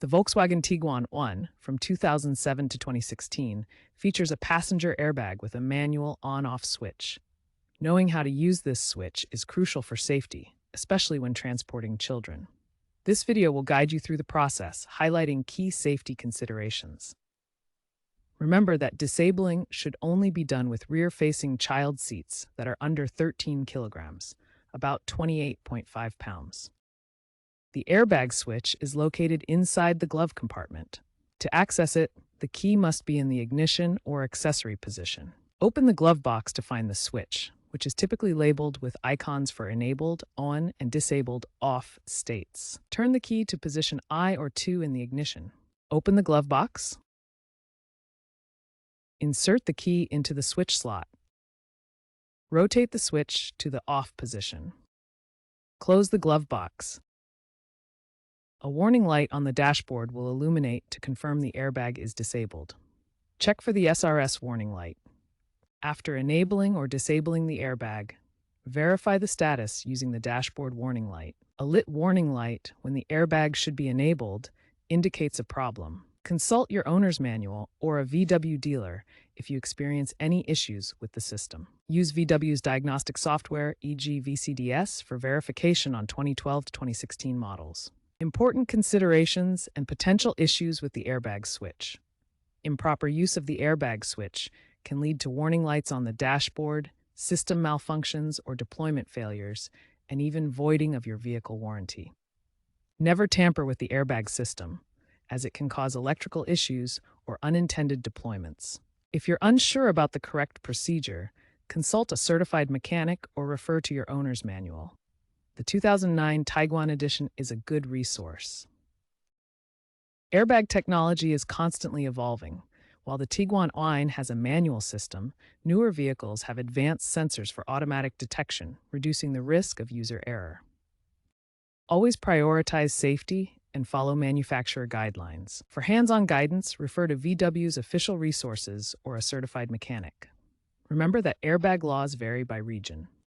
The Volkswagen Tiguan I from 2007 to 2016 features a passenger airbag with a manual on-off switch. Knowing how to use this switch is crucial for safety, especially when transporting children. This video will guide you through the process, highlighting key safety considerations. Remember that disabling should only be done with rear-facing child seats that are under 13 kilograms, about 28.5 pounds. The airbag switch is located inside the glove compartment. To access it, the key must be in the ignition or accessory position. Open the glove box to find the switch, which is typically labeled with icons for enabled on and disabled off states. Turn the key to position I or II in the ignition. Open the glove box. Insert the key into the switch slot. Rotate the switch to the off position. Close the glove box. A warning light on the dashboard will illuminate to confirm the airbag is disabled. Check for the SRS warning light. After enabling or disabling the airbag, verify the status using the dashboard warning light. A lit warning light when the airbag should be enabled indicates a problem. Consult your owner's manual or a VW dealer if you experience any issues with the system. Use VW's diagnostic software, e.g. VCDS, for verification on 2012 to 2016 models. Important considerations and potential issues with the airbag switch. Improper use of the airbag switch can lead to warning lights on the dashboard, system malfunctions or deployment failures, and even voiding of your vehicle warranty. Never tamper with the airbag system, as it can cause electrical issues or unintended deployments. If you're unsure about the correct procedure, consult a certified mechanic or refer to your owner's manual. The 2009 Tiguan edition is a good resource. Airbag technology is constantly evolving. While the Tiguan I has a manual system, newer vehicles have advanced sensors for automatic detection, reducing the risk of user error. Always prioritize safety and follow manufacturer guidelines. For hands-on guidance, refer to VW's official resources or a certified mechanic. Remember that airbag laws vary by region.